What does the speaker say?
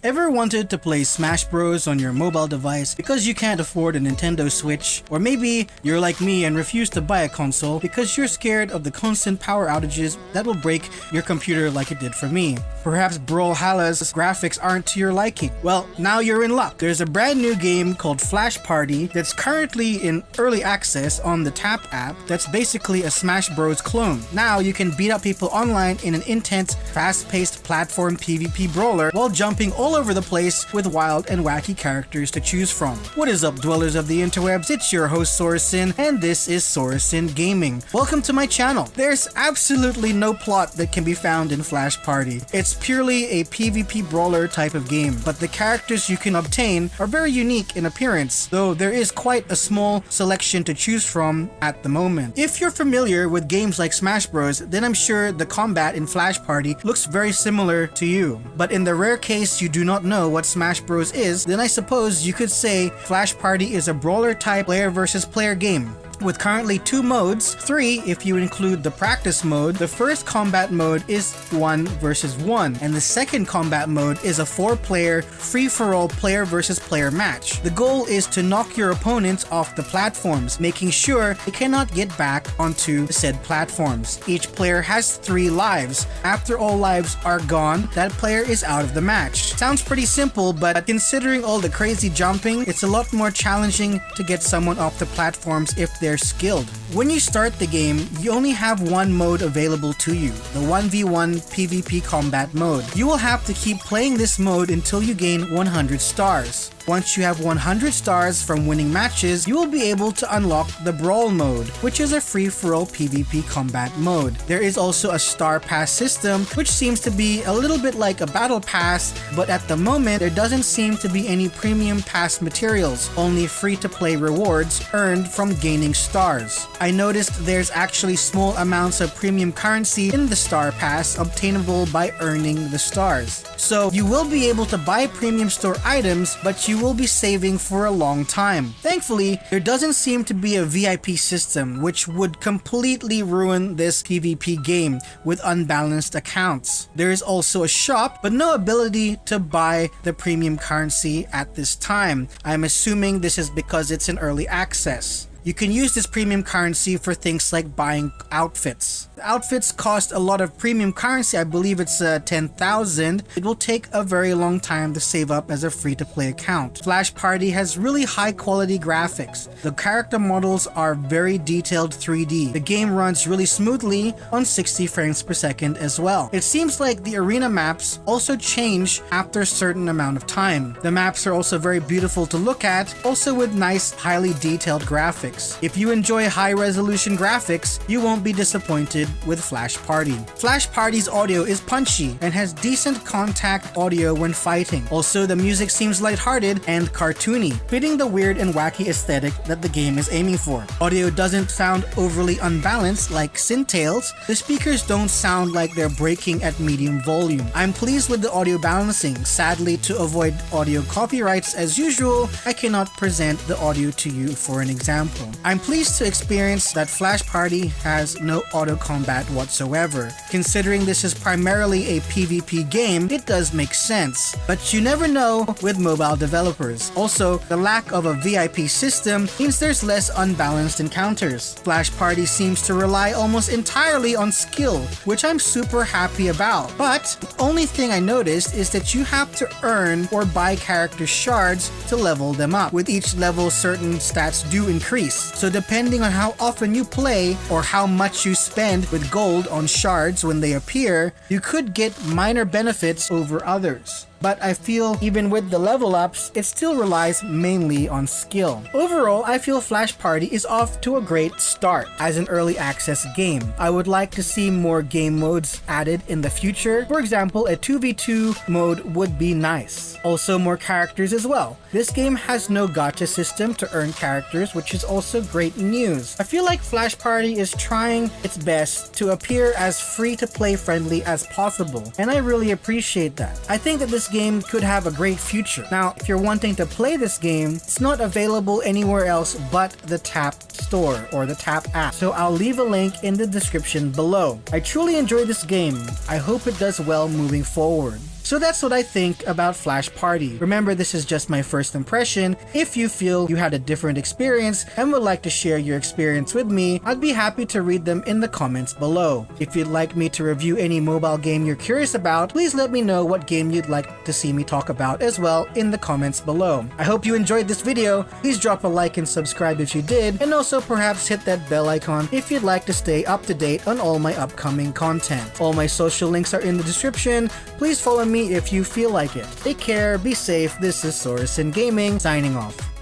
Ever wanted to play Smash Bros on your mobile device because you can't afford a Nintendo Switch? Or maybe you're like me and refuse to buy a console because you're scared of the constant power outages that will break your computer like it did for me. Perhaps Brawlhallas graphics aren't to your liking. Well, now you're in luck. There's a brand new game called Flash Party that's currently in early access on the TapTap that's basically a Smash Bros clone. Now you can beat up people online in an intense, fast-paced platform PvP brawler while jumping all over the place with wild and wacky characters to choose from. What is up, dwellers of the interwebs? It's your host Sorasyn, and this is Sorasyn Gaming. Welcome to my channel. There's absolutely no plot that can be found in Flash Party. It's purely a PvP brawler type of game, but the characters you can obtain are very unique in appearance, though there is quite a small selection to choose from at the moment. If you're familiar with games like Smash Bros, then I'm sure the combat in Flash Party looks very similar to you. But in the rare case you do not know what Smash Bros is, then I suppose you could say Flash Party is a brawler type player versus player game, with currently 2 modes, 3 if you include the practice mode. The first combat mode is 1 versus 1, and the second combat mode is a 4-player free-for-all player versus player match. The goal is to knock your opponents off the platforms, making sure they cannot get back onto said platforms. Each player has 3 lives. After all lives are gone, that player is out of the match. Sounds pretty simple, but considering all the crazy jumping, it's a lot more challenging to get someone off the platforms if they're skilled. When you start the game, you only have 1 mode available to you, the 1v1 PvP combat mode. You will have to keep playing this mode until you gain 100 stars. Once you have 100 stars from winning matches, you will be able to unlock the Brawl mode, which is a free-for-all PvP combat mode. There is also a Star Pass system, which seems to be a little bit like a Battle Pass, but at the moment there doesn't seem to be any premium pass materials, only free-to-play rewards earned from gaining stars. I noticed there's actually small amounts of premium currency in the Star Pass obtainable by earning the stars. So you will be able to buy premium store items, but you will be saving for a long time. Thankfully, there doesn't seem to be a VIP system, which would completely ruin this PvP game with unbalanced accounts. There is also a shop, but no ability to buy the premium currency at this time. I'm assuming this is because it's in early access. You can use this premium currency for things like buying outfits. The outfits cost a lot of premium currency. I believe it's 10,000. It will take a very long time to save up as a free-to-play account. Flash Party has really high quality graphics. The character models are very detailed 3D. The game runs really smoothly on 60 frames per second as well. It seems like the arena maps also change after a certain amount of time. The maps are also very beautiful to look at, also with nice, highly detailed graphics. If you enjoy high-resolution graphics, you won't be disappointed with Flash Party. Flash Party's audio is punchy and has decent contact audio when fighting. Also, the music seems lighthearted and cartoony, fitting the weird and wacky aesthetic that the game is aiming for. Audio doesn't sound overly unbalanced like Syntails. The speakers don't sound like they're breaking at medium volume. I'm pleased with the audio balancing. Sadly, to avoid audio copyrights as usual, I cannot present the audio to you for an example. I'm pleased to experience that Flash Party has no auto combat whatsoever. Considering this is primarily a PvP game, it does make sense, but you never know with mobile developers. Also, the lack of a VIP system means there's less unbalanced encounters. Flash Party seems to rely almost entirely on skill, which I'm super happy about. But the only thing I noticed is that you have to earn or buy character shards to level them up. With each level, certain stats do increase. So depending on how often you play or how much you spend with gold on shards when they appear, you could get minor benefits over others. But I feel even with the level ups, it still relies mainly on skill. Overall, I feel Flash Party is off to a great start as an early access game. I would like to see more game modes added in the future. For example, a 2v2 mode would be nice. Also, more characters as well. This game has no gacha system to earn characters, which is also great news. I feel like Flash Party is trying its best to appear as free-to-play friendly as possible, and I really appreciate that. I think that this game could have a great future. Now, if you're wanting to play this game, it's not available anywhere else but the Tap store or the Tap app, so I'll leave a link in the description below. I truly enjoy this game. I hope it does well moving forward. So that's what I think about Flash Party. Remember, this is just my first impression. If you feel you had a different experience and would like to share your experience with me, I'd be happy to read them in the comments below. If you'd like me to review any mobile game you're curious about, please let me know what game you'd like to see me talk about as well in the comments below. I hope you enjoyed this video. Please drop a like and subscribe if you did, and also perhaps hit that bell icon if you'd like to stay up to date on all my upcoming content. All my social links are in the description. Please follow me if you feel like it. Take care, be safe. This is Sorasyn Gaming signing off.